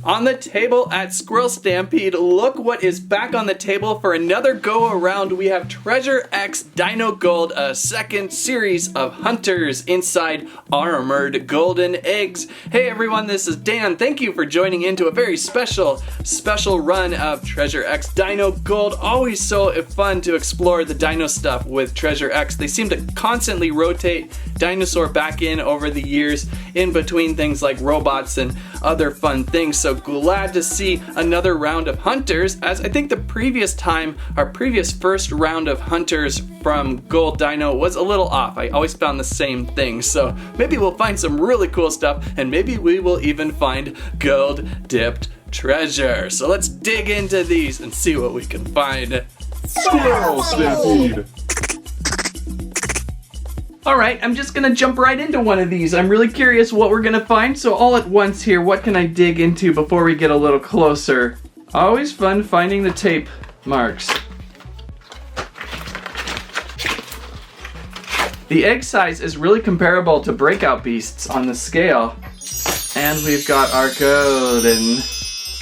On the table at Squirrel Stampede, look what is back on the table for another go around. We have Treasure X Dino Gold, a second series of hunters inside armored golden eggs. Hey everyone, this is Dan. Thank you for joining into a very special run of Treasure X Dino Gold. Always so fun to explore the dino stuff with Treasure X. They seem to constantly rotate dinosaur back in over the years, in between things like robots and other fun things. So glad to see another round of hunters, as I think the previous time, our previous first round of hunters from Gold Dino was a little off. I always found the same thing. So maybe we'll find some really cool stuff, and maybe we will even find gold dipped treasure. So let's dig into these and see what we can find. Squirrel Stampede! Alright, I'm just gonna jump right into one of these. I'm really curious what we're gonna find, so all at once here, what can I dig into before we get a little closer? Always fun finding the tape marks. The egg size is really comparable to breakout beasts on the scale. And we've got our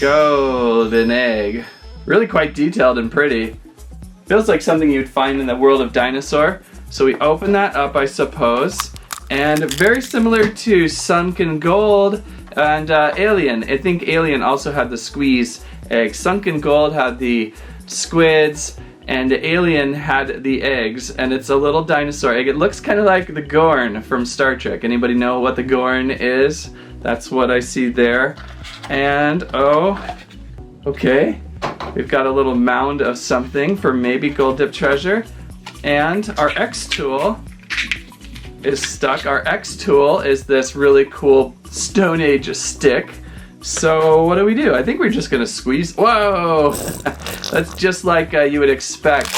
golden egg. Really quite detailed and pretty. Feels like something you'd find in the world of dinosaur. So we open that up, I suppose, and very similar to Sunken Gold and Alien. I think Alien also had the squeeze egg. Sunken Gold had the squids, and Alien had the eggs, and it's a little dinosaur egg. It looks kind of like the Gorn from Star Trek. Anybody know what the Gorn is? That's what I see there. And, oh, okay. We've got a little mound of something for maybe gold dip treasure. And our X tool is stuck. Our X tool is this really cool Stone Age stick. So what do? I think we're just gonna squeeze. Whoa! That's just like you would expect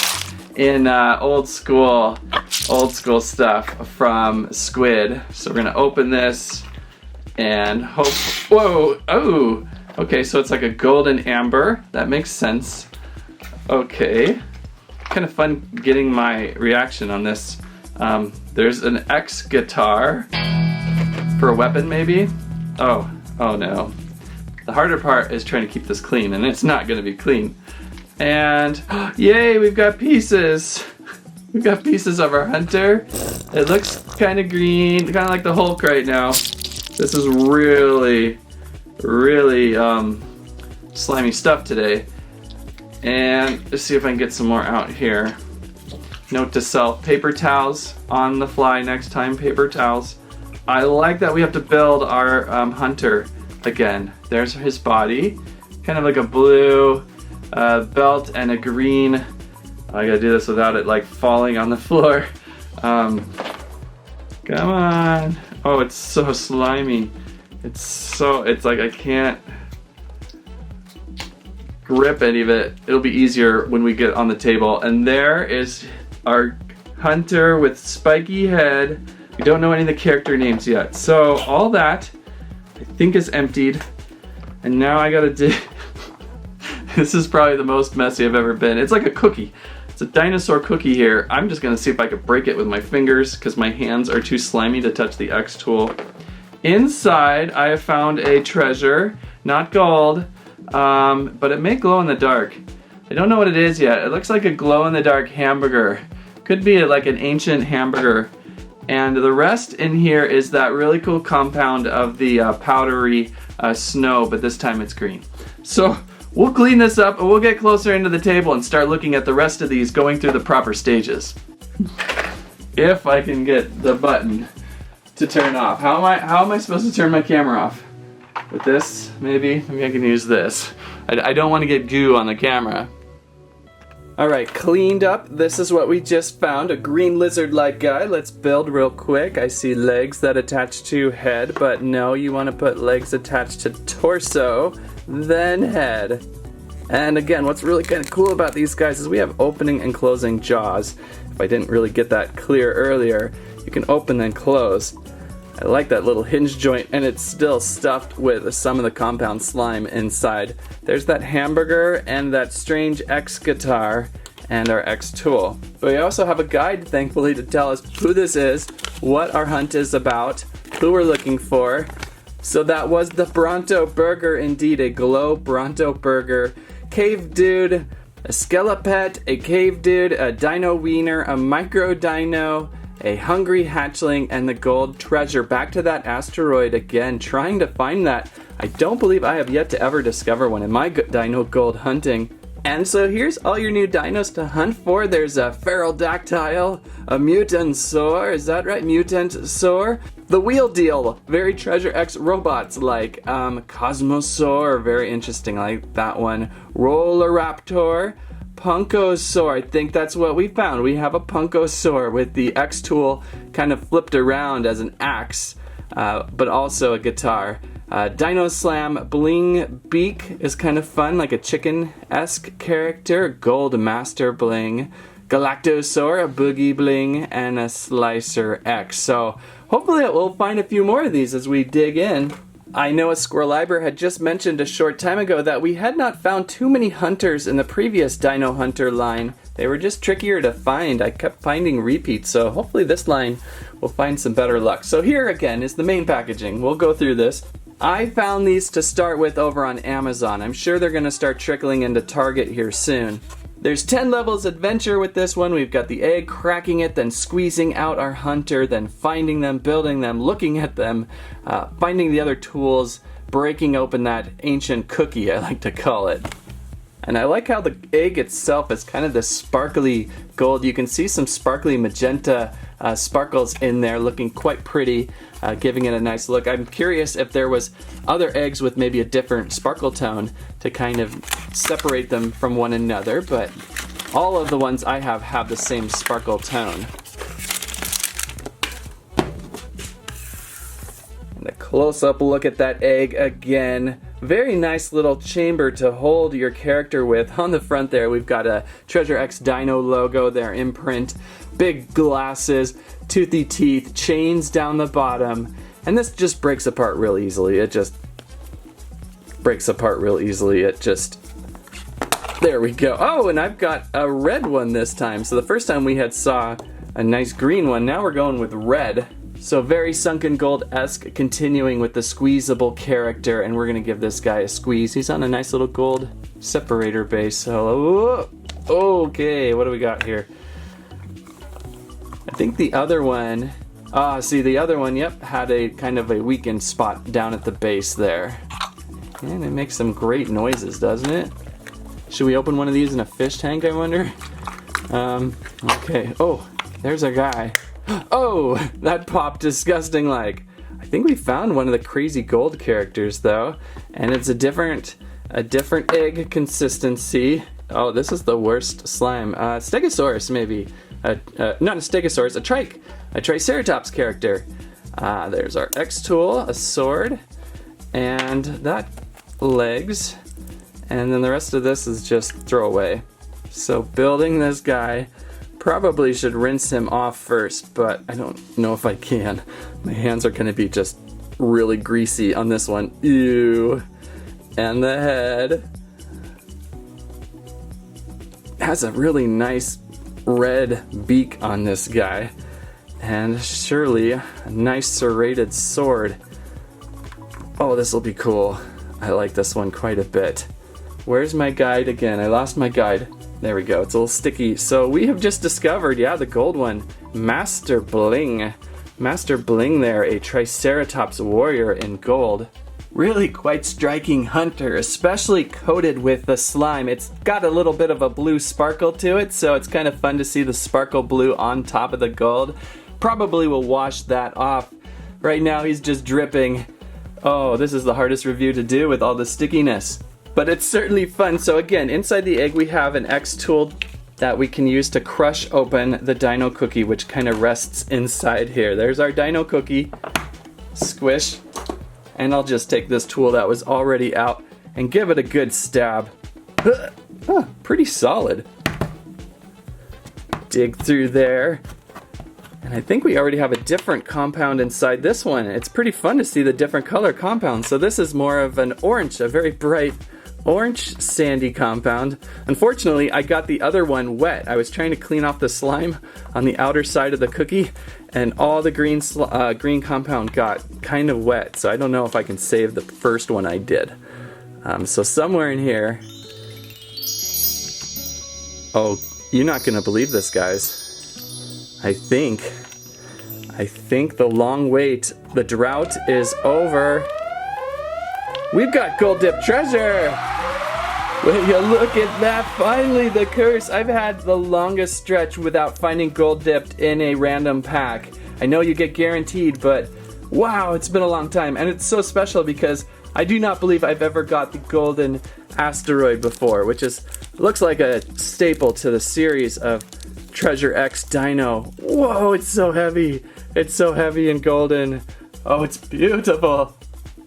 in old school stuff from Squid. So we're gonna open this and hope. Whoa! Oh! Okay, so it's like a golden amber. That makes sense. Okay. Kind of fun getting my reaction on this. There's an X guitar for a weapon, maybe. Oh no. The harder part is trying to keep this clean, and it's not going to be clean. And yay, we've got pieces. We've got pieces of our hunter. It looks kind of green, kind of like the Hulk right now. This is really slimy stuff today. And let's see if I can get some more out here. Note to self, paper towels on the fly next time, paper towels. I like that we have to build our hunter again. There's his body, kind of like a blue belt and a green. I gotta do this without it like falling on the floor. Come on. Oh, it's so slimy. It's like I can't grip any of it. It'll be easier when we get on the table. And there is our hunter with spiky head. We don't know any of the character names yet. So all that I think is emptied. And now I gotta dig. This is probably the most messy I've ever been. It's like a cookie. It's a dinosaur cookie here. I'm just gonna see if I could break it with my fingers because my hands are too slimy to touch the X tool. Inside I have found a treasure, not gold, but it may glow in the dark. I don't know what it is yet. It looks like a glow in the dark hamburger. Could be like an ancient hamburger. And the rest in here is that really cool compound of the powdery snow, but this time it's green. So we'll clean this up and we'll get closer into the table and start looking at the rest of these going through the proper stages. If I can get the button to turn off. How am I supposed to turn my camera off? With this, maybe? Maybe I can use this. I don't want to get goo on the camera. Alright, cleaned up. This is what we just found, a green lizard-like guy. Let's build real quick. I see legs that attach to head, but no, you want to put legs attached to torso, then head. And again, what's really kind of cool about these guys is we have opening and closing jaws. If I didn't really get that clear earlier, you can open and close. I like that little hinge joint, and it's still stuffed with some of the compound slime inside. There's that hamburger and that strange X guitar and our X tool. But we also have a guide, thankfully, to tell us who this is, what our hunt is about, who we're looking for, So that was the Bronto Burger, indeed, a glow Bronto Burger. Cave Dude, a Skelepet, a Cave Dude, a Dino Wiener, a Micro Dino, a Hungry Hatchling, and the Gold Treasure. Back to that asteroid again, trying to find that. I don't believe I have yet to ever discover one in my Dino Gold hunting. And so here's all your new dinos to hunt for. There's a Feraldactyl, a Mutansaur, is that right? Mutansaur. The Wheel Deal, very Treasure X robots like Cosmosaur, very interesting, I like that one. Rolleraptor, Punkosaur, I think that's what we found. We have a Punkosaur with the X tool kind of flipped around as an axe, but also a guitar. Dino Slam Bling Beak is kind of fun, like a chicken-esque character. Gold Master Bling, Galactosaur, a Boogie Bling, and a Slicer X. So hopefully we'll find a few more of these as we dig in. I know a Squirreliber had just mentioned a short time ago that we had not found too many hunters in the previous Dino Hunter line. They were just trickier to find. I kept finding repeats, so hopefully this line will find some better luck. So here again is the main packaging. We'll go through this. I found these to start with over on Amazon. I'm sure they're going to start trickling into Target here soon. There's 10 levels adventure with this one. We've got the egg, cracking it, then squeezing out our hunter, then finding them, building them, looking at them, finding the other tools, breaking open that ancient cookie, I like to call it. And I like how the egg itself is kind of this sparkly gold. You can see some sparkly magenta sparkles in there, looking quite pretty, giving it a nice look. I'm curious if there was other eggs with maybe a different sparkle tone to kind of separate them from one another, but all of the ones I have the same sparkle tone. And a close-up look at that egg again. Very nice little chamber to hold your character with. On the front there, we've got a Treasure X Dino logo, their imprint, big glasses, toothy teeth, chains down the bottom, and this just breaks apart real easily. It just breaks apart real easily. There we go. Oh, and I've got a red one this time. So the first time we had saw a nice green one, now we're going with red. So very Sunken Gold-esque, continuing with the squeezable character, and we're gonna give this guy a squeeze. He's on a nice little gold separator base. So, okay, what do we got here? I think the other one, the other one, yep, had a kind of a weakened spot down at the base there. And it makes some great noises, doesn't it? Should we open one of these in a fish tank, I wonder? Okay, oh, there's a guy. Oh, that popped disgusting like. I think we found one of the crazy gold characters though, and it's a different egg consistency. Oh, this is the worst slime. Stegosaurus maybe. Not a Stegosaurus, a Triceratops character. There's our X tool, a sword, and that legs, and then the rest of this is just throwaway. So building this guy, probably should rinse him off first, but I don't know if I can. My hands are gonna be just really greasy on this one. Ew. And the head has a really nice red beak on this guy, and surely a nice serrated sword. Oh, this will be cool. I like this one quite a bit. Where's my guide again? I lost my guide. There we go, it's a little sticky. So we have just discovered, yeah, the gold one, Master Bling. Master Bling there, a Triceratops warrior in gold. Really quite striking hunter, especially coated with the slime. It's got a little bit of a blue sparkle to it, so it's kind of fun to see the sparkle blue on top of the gold. Probably will wash that off. Right now he's just dripping. Oh, this is the hardest review to do with all the stickiness. But it's certainly fun. So again, inside the egg we have an X tool that we can use to crush open the dino cookie, which kind of rests inside here. There's our dino cookie. Squish. And I'll just take this tool that was already out and give it a good stab. Pretty solid. Dig through there. And I think we already have a different compound inside this one. It's pretty fun to see the different color compounds. So this is more of an orange, a very bright orange sandy compound. Unfortunately, I got the other one wet. I was trying to clean off the slime on the outer side of the cookie, and all the green compound got kind of wet. So I don't know if I can save the first one I did. So somewhere in here... Oh, you're not gonna believe this, guys. I think the long wait, the drought is over. We've got gold dip treasure! Will you look at that? Finally, the curse. I've had the longest stretch without finding gold dipped in a random pack. I know you get guaranteed, but wow, it's been a long time. And it's so special because I do not believe I've ever got the golden asteroid before, which looks like a staple to the series of Treasure X Dino. Whoa, it's so heavy. It's so heavy and golden. Oh, it's beautiful.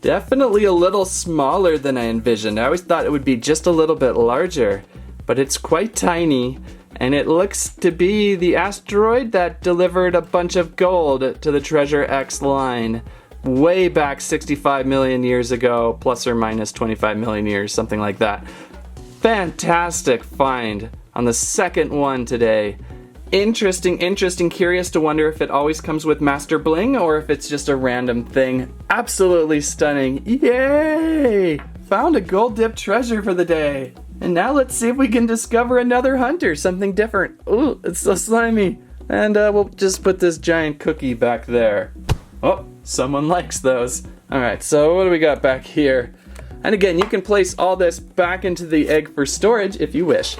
Definitely a little smaller than I envisioned. I always thought it would be just a little bit larger, but it's quite tiny, and it looks to be the asteroid that delivered a bunch of gold to the Treasure X line way back 65 million years ago, plus or minus 25 million years, something like that. Fantastic find on the second one today. Interesting, curious to wonder if it always comes with Master Bling or if it's just a random thing. Absolutely stunning. Yay! Found a gold dip treasure for the day. And now let's see if we can discover another hunter, something different. Ooh, it's so slimy. And we'll just put this giant cookie back there. Oh, someone likes those. Alright, so what do we got back here? And again, you can place all this back into the egg for storage if you wish.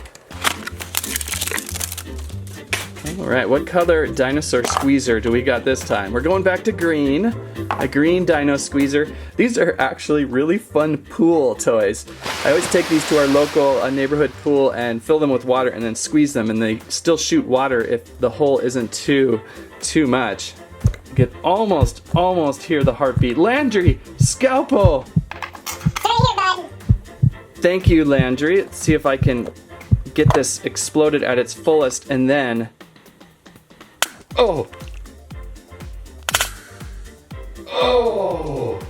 Alright, what color dinosaur squeezer do we got this time? We're going back to green. A green dino squeezer. These are actually really fun pool toys. I always take these to our local neighborhood pool and fill them with water and then squeeze them, and they still shoot water if the hole isn't too much. You can almost hear the heartbeat. Landry, scalpel! Right here, bud. Thank you, Landry. Let's see if I can get this exploded at its fullest, and then... Oh! Oh!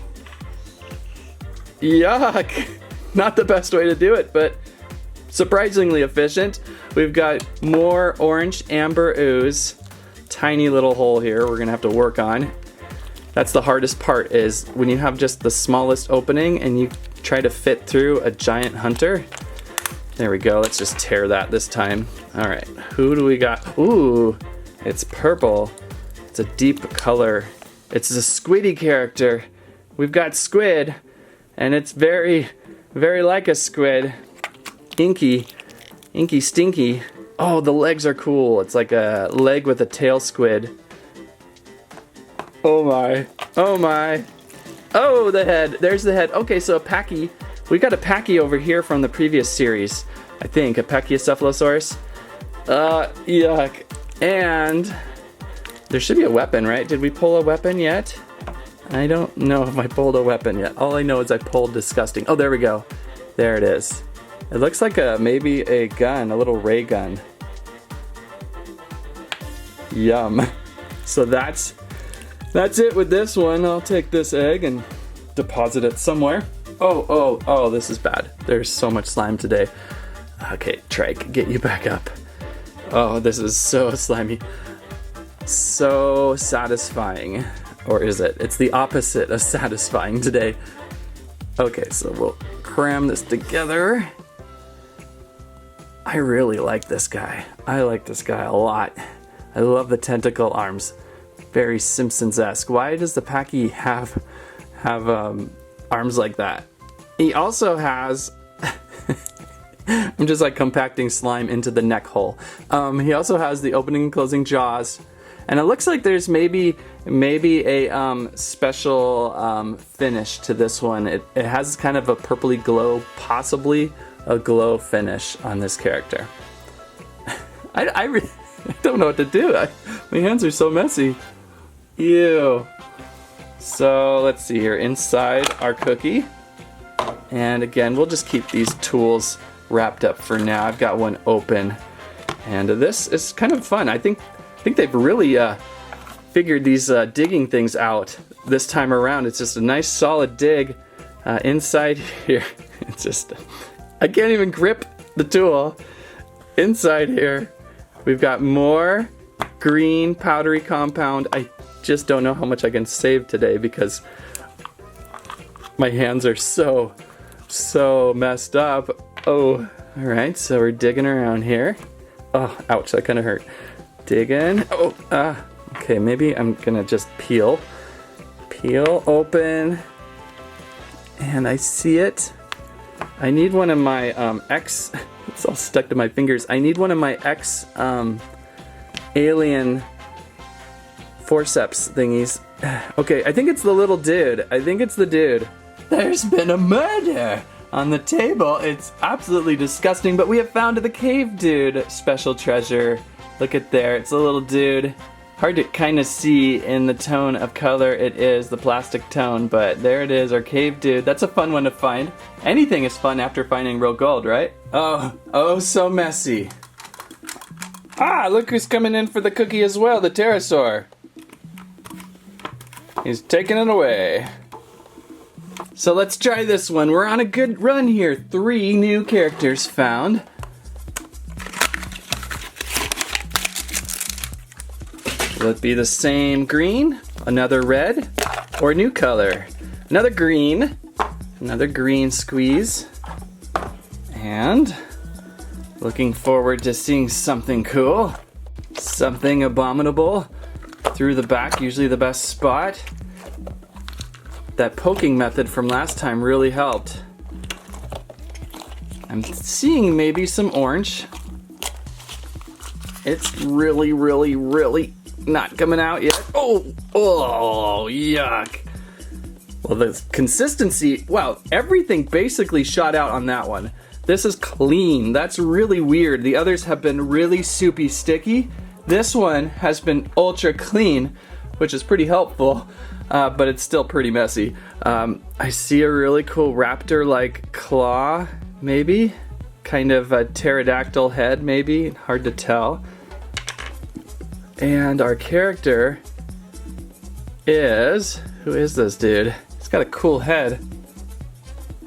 Yuck! Not the best way to do it, but surprisingly efficient. We've got more orange amber ooze. Tiny little hole here we're gonna have to work on. That's the hardest part, is when you have just the smallest opening and you try to fit through a giant hunter. There we go, let's just tear that this time. Alright, who do we got? Ooh, it's purple. It's a deep color. It's a squiddy character. We've got squid, and it's very, very like a squid. Inky stinky. Oh, the legs are cool. It's like a leg with a tail squid. Oh my, oh my. Oh, the head, there's the head. Okay, so a Pachy. We got a Pachy over here from the previous series. I think, a Pachycephalosaurus. Yuck. And there should be a weapon, right? Did we pull a weapon yet? I don't know if I pulled a weapon yet. All I know is I pulled disgusting. Oh, there we go. There it is. It looks like maybe a gun, a little ray gun. Yum. So that's it with this one. I'll take this egg and deposit it somewhere. Oh, this is bad. There's so much slime today. Okay, Trike, get you back up. Oh, this is so slimy. So satisfying. Or is it? It's the opposite of satisfying today. Okay, so we'll cram this together. I really like this guy. I like this guy a lot. I love the tentacle arms. Very Simpsons-esque. Why does the Pachy have arms like that? He also has... I'm just like compacting slime into the neck hole. He also has the opening and closing jaws. And it looks like there's maybe a special finish to this one. It has kind of a purpley glow, possibly a glow finish on this character. I don't know what to do. My hands are so messy. Ew. So let's see here, inside our cookie. And again, we'll just keep these tools wrapped up for now. I've got one open. And this is kind of fun. I think they've really figured these digging things out this time around. It's just a nice solid dig inside here. It's just I can't even grip the tool. Inside here, we've got more green powdery compound. I just don't know how much I can save today because my hands are so messed up. Oh, all right, so we're digging around here. Oh, ouch, that kind of hurt. Digging. Oh, okay, maybe I'm gonna just peel open, and I see it. I need one of my X, it's all stuck to my fingers. I need one of my X alien forceps thingies. Okay, I think it's the little dude. I think it's the dude. There's been a murder on the table. It's absolutely disgusting, but we have found the cave dude special treasure. Look at there, it's a little dude. Hard to kind of see in the tone of color it is, the plastic tone, but there it is, our cave dude. That's a fun one to find. Anything is fun after finding real gold, right? Oh, so messy. Ah, look who's coming in for the cookie as well, the pterosaur. He's taking it away. So let's try this one. We're on a good run here. 3 new characters found. Will it be the same green, another red, or a new color? Another green squeeze, and looking forward to seeing something cool, something abominable through the back, usually the best spot. That poking method from last time really helped. I'm seeing maybe some orange. It's really not coming out yet. Oh, yuck. Well, the consistency, wow, everything basically shot out on that one. This is clean. That's really weird. The others have been really soupy sticky. This one has been ultra clean, which is pretty helpful, but it's still pretty messy. I see a really cool raptor-like claw, maybe? Kind of a pterodactyl head, maybe? Hard to tell. And our character is, who is this dude? He's got a cool head.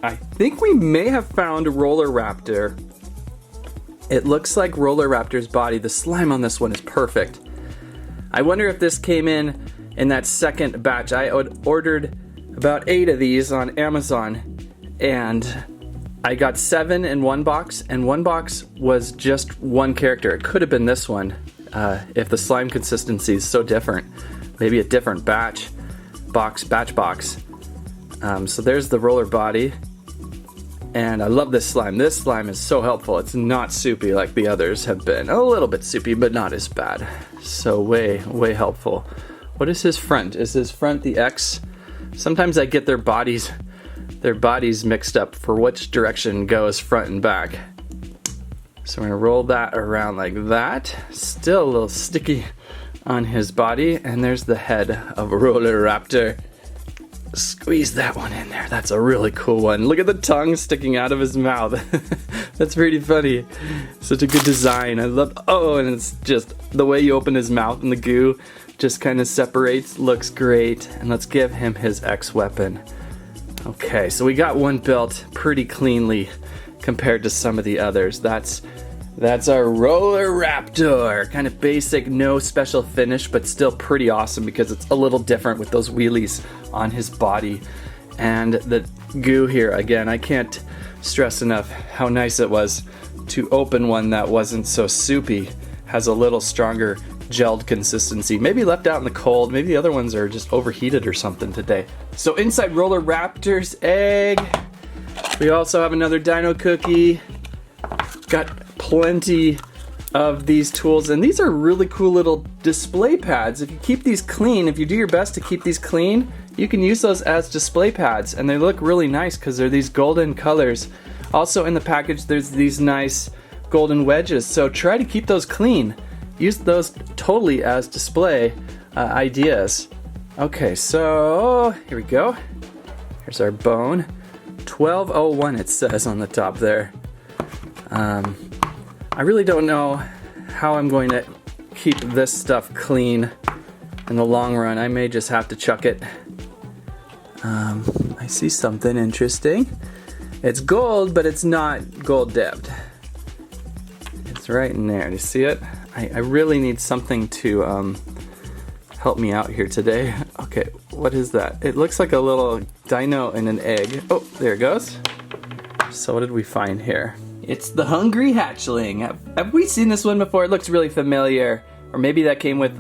I think we may have found Roller Raptor. It looks like Roller Raptor's body. The slime on this one is perfect. I wonder if this came in that second batch. I ordered about 8 of these on Amazon, and I got 7 in one box, and one box was just one character. It could have been this one. If the slime consistency is so different, maybe a different batch box. So there's the roller body, and I love this slime. This slime is so helpful. It's not soupy like the others have been. A little bit soupy, but not as bad. So way helpful. What is his front? Is his front the X? Sometimes I get their bodies mixed up for which direction goes front and back. So we're gonna roll that around like that. Still a little sticky on his body. And there's the head of Roller Raptor. Squeeze that one in there. That's a really cool one. Look at the tongue sticking out of his mouth. That's pretty funny. Such a good design. I love, and it's just the way you open his mouth and the goo just kind of separates. Looks great. And let's give him his X weapon. Okay, so we got one built pretty cleanly compared to some of the others. That's our Roller Raptor. Kind of basic, no special finish, but still pretty awesome because it's a little different with those wheelies on his body. And the goo here, again, I can't stress enough how nice it was to open one that wasn't so soupy. Has a little stronger gelled consistency. Maybe left out in the cold. Maybe the other ones are just overheated or something today. So inside Roller Raptor's egg, we also have another dino cookie. Got plenty of these tools, and these are really cool little display pads. If you keep these clean, if you do your best to keep these clean, you can use those as display pads, and they look really nice because they're these golden colors. Also in the package, there's these nice golden wedges, so try to keep those clean. Use those totally as display ideas. Okay, so here we go. Here's our bone. 1201 it says on the top there. I really don't know how I'm going to keep this stuff clean in the long run. I may just have to chuck it. I see something interesting. It's gold, but it's not gold dipped. It's right in there. Do you see it? I really need something to help me out here today. Okay, what is that? It looks like a little dino in an egg. Oh, there it goes. So what did we find here? It's the Hungry Hatchling. Have we seen this one before? It looks really familiar. Or maybe that came with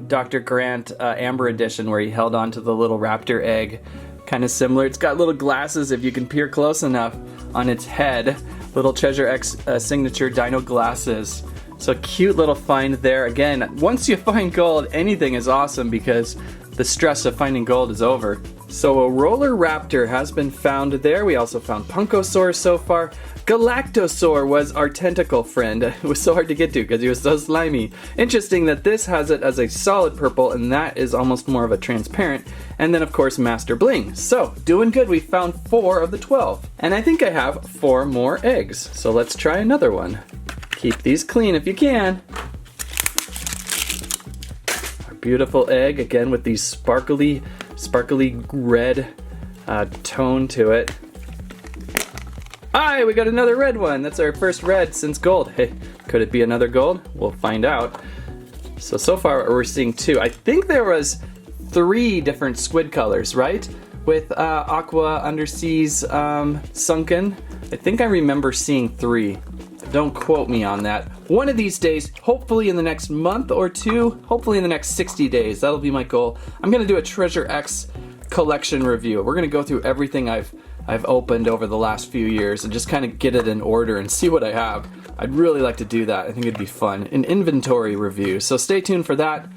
Dr. Grant Amber Edition where he held on to the little raptor egg. Kind of similar. It's got little glasses if you can peer close enough on its head. Little Treasure X signature dino glasses. So cute little find there. Again, once you find gold, anything is awesome because the stress of finding gold is over. So a roller raptor has been found there. We also found Punkosaur so far. Galactosaur was our tentacle friend. It was so hard to get to because he was so slimy. Interesting that this has it as a solid purple and that is almost more of a transparent. And then of course Master Bling. So doing good, we found 4 of the 12. And I think I have 4 more eggs. So let's try another one. Keep these clean if you can. Our beautiful egg, again with these sparkly red tone to it. Hi, we got another red one. That's our first red since gold. Hey, could it be another gold? We'll find out. So far we're seeing 2. I think there was 3 different squid colors, right? With aqua, underseas, sunken. I think I remember seeing 3. Don't quote me on that. One of these days, hopefully in the next month or 2, hopefully in the next 60 days, that'll be my goal. I'm gonna do a Treasure X collection review. We're gonna go through everything I've opened over the last few years and just kind of get it in order and see what I have. I'd really like to do that. I think it'd be fun. An inventory review. So stay tuned for that.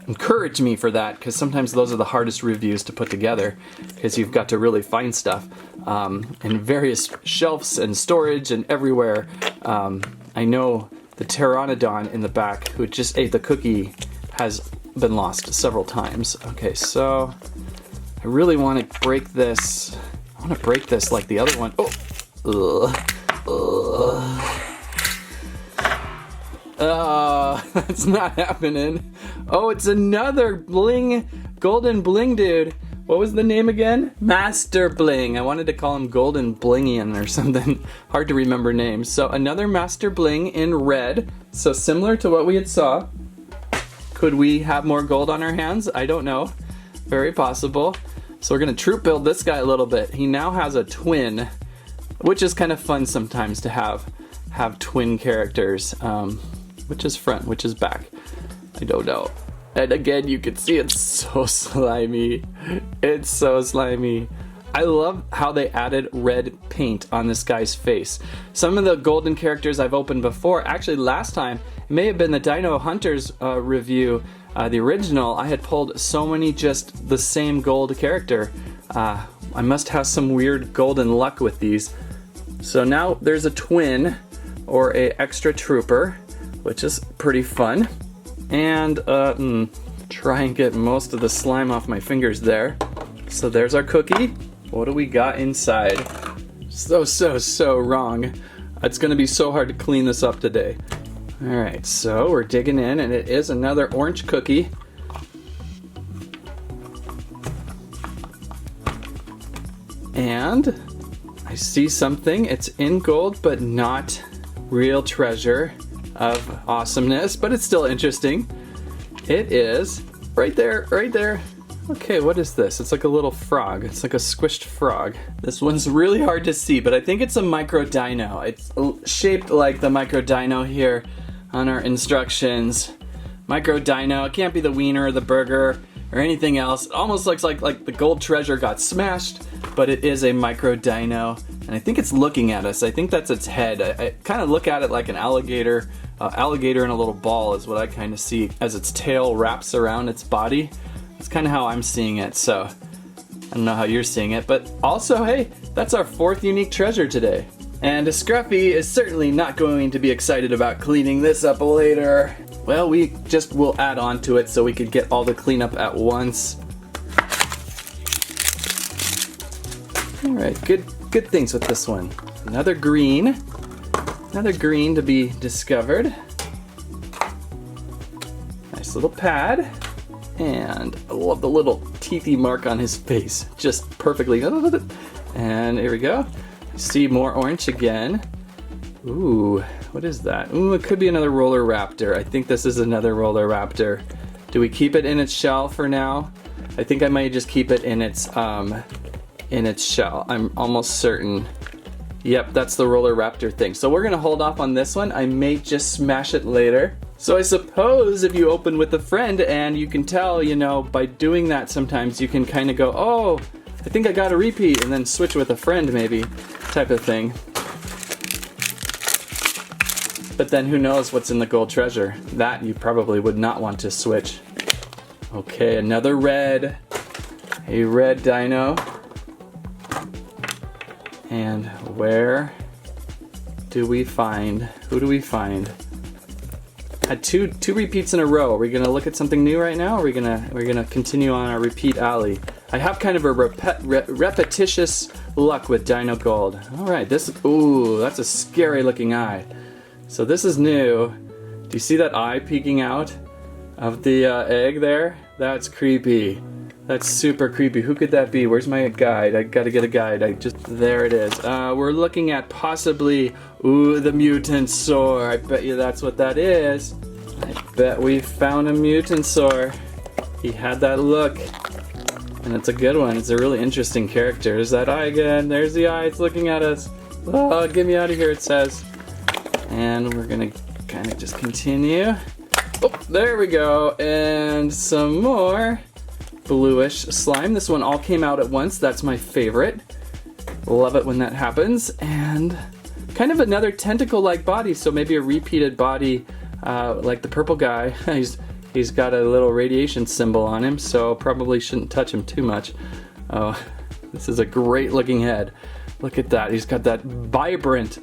Encourage me for that because sometimes those are the hardest reviews to put together because you've got to really find stuff in various shelves and storage and everywhere. I know the pteranodon in the back who just ate the cookie has been lost several times. Okay, so I really want to break this. I want to break this like the other one. Oh, that's not happening. Oh, it's another golden bling dude. What was the name again? Master Bling. I wanted to call him Golden Blingian or something. Hard to remember names. So another Master Bling in red. So similar to what we had saw. Could we have more gold on our hands? I don't know. Very possible. So we're gonna troop build this guy a little bit. He now has a twin, which is kind of fun sometimes to have twin characters. Which is front, which is back? I don't know. And again, you can see it's so slimy. It's so slimy. I love how they added red paint on this guy's face. Some of the golden characters I've opened before, actually last time, it may have been the Dino Hunters review, the original, I had pulled so many just the same gold character. I must have some weird golden luck with these. So now there's a twin or a extra trooper, which is pretty fun. And try and get most of the slime off my fingers there. So there's our cookie. What do we got inside? So wrong. It's gonna be so hard to clean this up today. All right, so we're digging in and it is another orange cookie. And I see something. It's in gold, but not real treasure of awesomeness, but it's still interesting. It is right there, right there. Okay, what is this? It's like a little frog. It's like a squished frog. This one's really hard to see, but I think it's a micro dino. It's shaped like the micro dino here on our instructions. Micro dino, it can't be the wiener or the burger or anything else. It almost looks like the gold treasure got smashed, but it is a micro dino. And I think it's looking at us. I think that's its head. I kind of look at it like an alligator. Alligator in a little ball is what I kind of see as its tail wraps around its body. That's kind of how I'm seeing it, so I don't know how you're seeing it, but also, hey, that's our 4th unique treasure today. And Scruffy is certainly not going to be excited about cleaning this up later. Well, we just will add on to it so we could get all the cleanup at once. All right, good things with this one. Another green to be discovered. Nice little pad. And I love the little teethy mark on his face, just perfectly. And here we go. See more orange again. Ooh, what is that? Ooh, it could be another roller raptor. I think this is another roller raptor. Do we keep it in its shell for now? I think I might just keep it in its shell. I'm almost certain. Yep, that's the roller raptor thing. So we're gonna hold off on this one. I may just smash it later. So I suppose if you open with a friend and you can tell, you know, by doing that sometimes you can kind of go, oh, I think I got a repeat, and then switch with a friend maybe, type of thing. But then who knows what's in the gold treasure? That you probably would not want to switch. Okay, another red. A red dino. And where do we find, who do we find? Had two repeats in a row. Are we gonna look at something new right now? Or are we're gonna continue on our repeat alley? I have kind of a repetitious luck with Dino Gold. All right, ooh, that's a scary looking eye. So this is new. Do you see that eye peeking out of the egg there? That's creepy. That's super creepy. Who could that be? Where's my guide? I gotta get a guide. There it is. We're looking at possibly, ooh, the Mutansaur. I bet you that's what that is. I bet we found a Mutansaur. He had that look. And it's a good one. It's a really interesting character. There's that eye again. There's the eye. It's looking at us. Oh, get me out of here, it says. And we're gonna kind of just continue. Oh, there we go. And some more bluish slime. This one all came out at once. That's my favorite. Love it when that happens. And kind of another tentacle-like body, so maybe a repeated body like the purple guy. He's got a little radiation symbol on him, so probably shouldn't touch him too much. Oh, this is a great looking head. Look at that. He's got that vibrant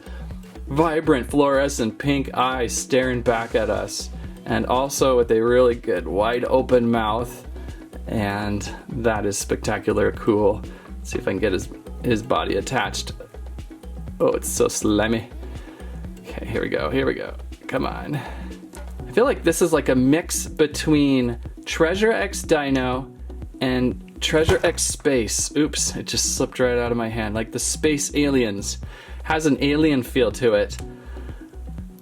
fluorescent pink eye staring back at us. And also with a really good wide open mouth. And that is spectacular cool. Let's see if I can get his body attached. Oh, it's so slimy. Okay, here we go. Come on. I feel like this is like a mix between Treasure X Dino and Treasure X Space. Oops, it just slipped right out of my hand. Like the Space Aliens. Has an alien feel to it.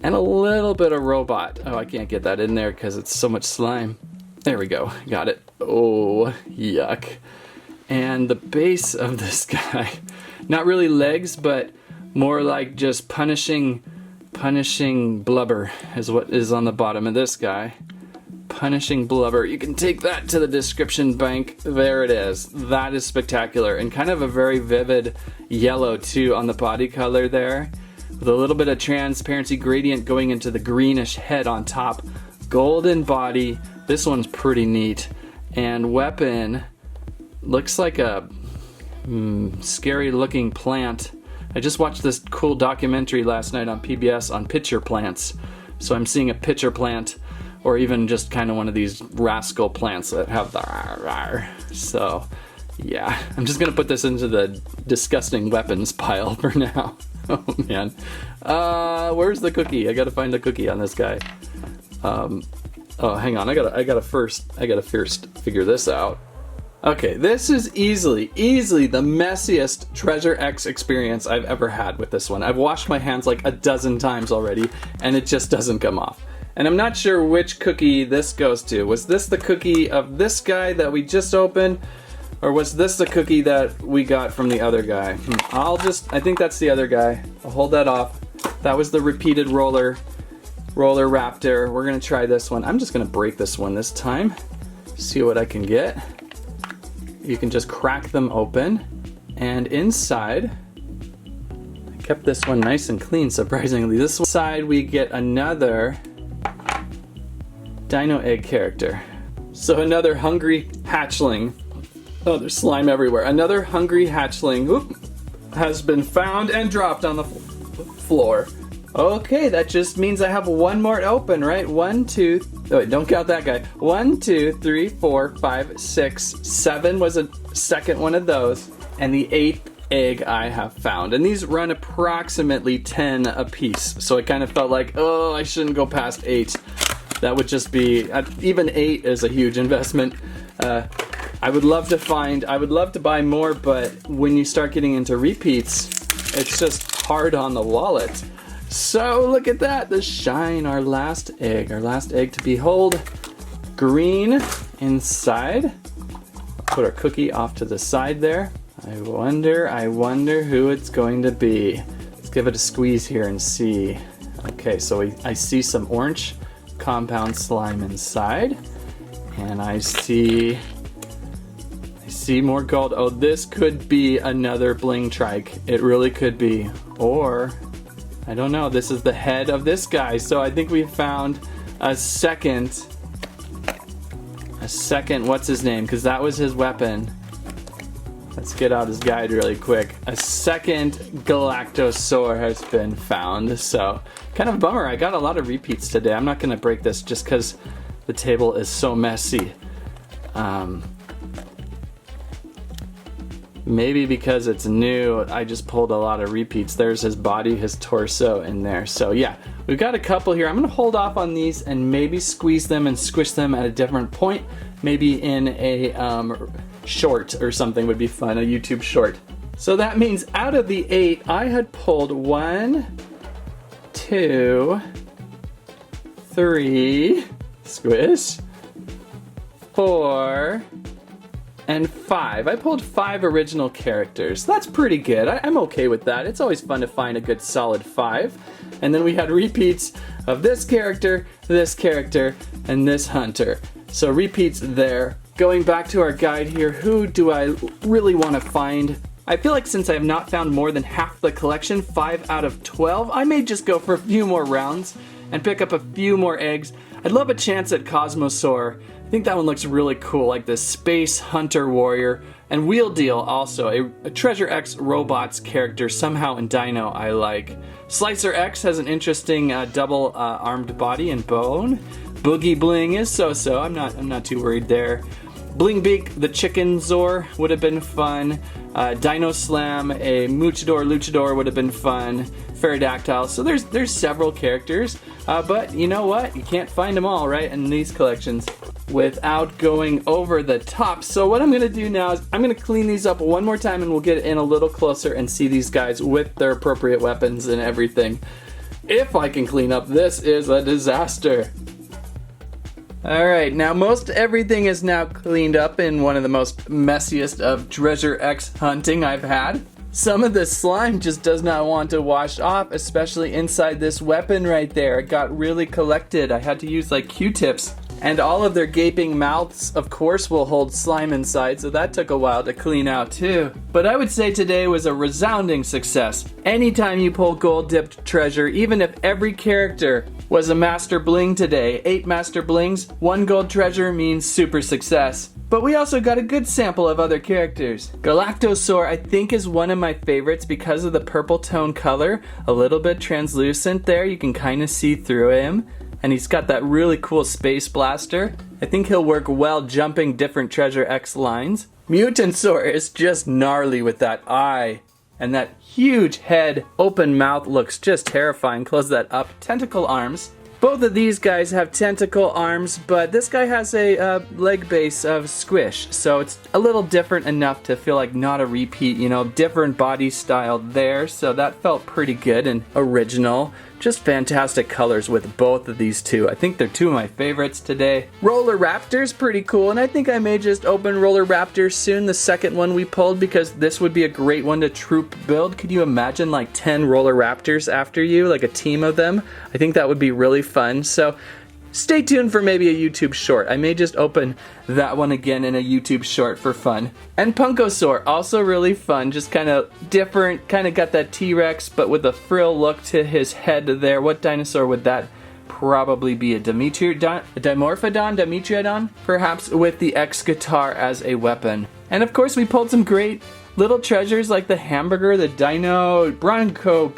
And a little bit of robot. Oh, I can't get that in there because it's so much slime. There we go, got it. Oh, yuck. And the base of this guy, not really legs, but more like just punishing blubber is what is on the bottom of this guy. Punishing blubber. You can take that to the description bank. There it is. That is spectacular. And kind of a very vivid yellow too on the body color there. With a little bit of transparency gradient going into the greenish head on top. Golden body. This one's pretty neat. And weapon looks like a scary looking plant. I just watched this cool documentary last night on PBS on pitcher plants. So I'm seeing a pitcher plant, or even just kind of one of these rascal plants that have the so yeah, I'm just gonna put this into the disgusting weapons pile for now. Oh man. Where's the cookie? I gotta find the cookie on this guy. Oh, hang on, I gotta first figure this out. Okay, this is easily the messiest Treasure X experience I've ever had with this one. I've washed my hands like a dozen times already, and it just doesn't come off. And I'm not sure which cookie this goes to. Was this the cookie of this guy that we just opened? Or was this the cookie that we got from the other guy? I think that's the other guy. I'll hold that off. That was the repeated roller raptor. We're gonna try this one. I'm just gonna break this one this time. See what I can get. You can just crack them open. And inside, I kept this one nice and clean, surprisingly. This side we get another Dino Egg character. So another hungry hatchling. Oh, there's slime everywhere. Another hungry hatchling has been found and dropped on the floor. Okay, that just means I have one more to open, right? 1, 2, oh wait, don't count that guy. 1, 2, 3, 4, 5, 6, 7 was a second one of those. And the 8th egg I have found. And these run approximately 10 a piece. So I kind of felt like, oh, I shouldn't go past 8. That would just be, even 8 is a huge investment. I would love to buy more, but when you start getting into repeats, It's just hard on the wallet. So look at that, the shine, our last egg to behold. Green inside. Put our cookie off to the side there. I wonder who it's going to be. Let's give it a squeeze here and see. Okay, so I see some orange compound slime inside. And I see more gold. Oh, this could be another bling trike. It really could be. Or, I don't know, this is the head of this guy. So I think we found a second, what's his name? Because that was his weapon. Let's get out his guide really quick. A second Galactosaur has been found. So, kind of a bummer. I got a lot of repeats today. I'm not going to break this just because the table is so messy. Maybe because it's new, I just pulled a lot of repeats. There's his body, his torso in there. So yeah, we've got a couple here. I'm gonna hold off on these and maybe squeeze them and squish them at a different point. Maybe in a short or something would be fun, a YouTube short. So that means out of the 8, I had pulled 1, 2, 3, squish, 4, and 5. I pulled 5 original characters. That's pretty good. I'm okay with that. It's always fun to find a good solid 5. And then we had repeats of this character, and this hunter. So repeats there. Going back to our guide here, who do I really want to find? I feel like since I have not found more than half the collection, 5 out of 12, I may just go for a few more rounds and pick up a few more eggs. I'd love a chance at Cosmosaur. I think that one looks really cool, like the Space Hunter Warrior. And Wheel Deal also, a Treasure X Robots character, somehow in Dino I like. Slicer X has an interesting double armed body and bone. Boogie Bling is so-so, I'm not too worried there. Bling Beak, the Chicken Zor, would have been fun. Dino Slam, a Luchador would have been fun. Pterodactyl, so there's several characters, but you know what? You can't find them all, right, in these collections without going over the top. So what I'm going to do now is I'm going to clean these up one more time and we'll get in a little closer and see these guys with their appropriate weapons and everything. If I can clean up, this is a disaster. Alright, now most everything is now cleaned up in one of the most messiest of Treasure X hunting I've had. Some of the slime just does not want to wash off, especially inside this weapon right there. It got really collected. I had to use like Q-tips. And all of their gaping mouths, of course, will hold slime inside, so that took a while to clean out too. But I would say today was a resounding success. Anytime you pull gold-dipped treasure, even if every character was a master bling today, 8 master blings, 1 gold treasure means super success. But we also got a good sample of other characters. Galactosaur I think is one of my favorites because of the purple tone color. A little bit translucent there, you can kind of see through him. And he's got that really cool space blaster. I think he'll work well jumping different Treasure X lines. Mutansaur is just gnarly with that eye. And that huge head, open mouth looks just terrifying. Close that up. Tentacle arms. Both of these guys have tentacle arms, but this guy has a leg base of squish. So it's a little different enough to feel like not a repeat, you know, different body style there. So that felt pretty good and original. Just fantastic colors with both of these two. I think they're two of my favorites today. Roller Raptor's pretty cool, and I think I may just open Roller Raptor soon, the second one we pulled, because this would be a great one to troop build. Could you imagine like 10 Roller Raptors after you, like a team of them? I think that would be really fun. So stay tuned for maybe a YouTube short. I may just open that one again in a YouTube short for fun. And Punkosaur, also really fun, just kind of different, kind of got that T-Rex, but with a frill look to his head there. What dinosaur would that probably be? A Dimorphodon, perhaps, with the X guitar as a weapon. And of course we pulled some great little treasures like the hamburger, the Dino Bronto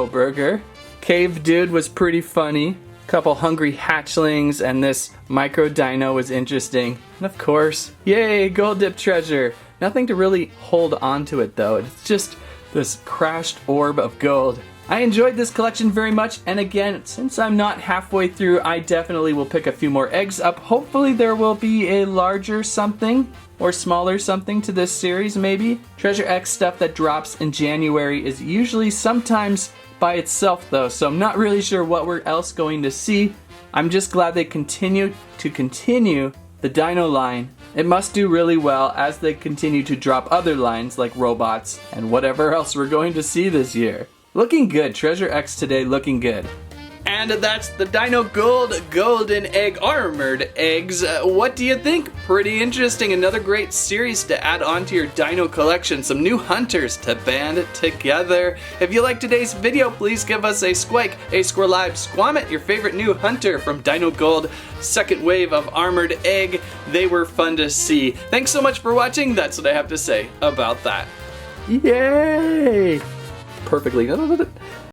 burger. Cave Dude was pretty funny. Couple hungry hatchlings, and this micro dino was interesting. And of course, yay, gold dip treasure. Nothing to really hold on to it though. It's just this crashed orb of gold. I enjoyed this collection very much, and again, since I'm not halfway through, I definitely will pick a few more eggs up. Hopefully there will be a larger something. or smaller something to this series maybe. Treasure X stuff that drops in January is usually sometimes by itself though, so I'm not really sure what we're else going to see. I'm just glad they continue the Dino line. It must do really well as they continue to drop other lines like robots and whatever else we're going to see this year. Looking good, Treasure X today looking good. And that's the Dino Gold Golden Egg Armored Eggs. What do you think? Pretty interesting. Another great series to add on to your dino collection. Some new hunters to band together. If you like today's video, please give us a squike, a squirrel live, squammet, your favorite new hunter from Dino Gold, second wave of Armored Egg. They were fun to see. Thanks so much for watching. That's what I have to say about that. Yay! Perfectly.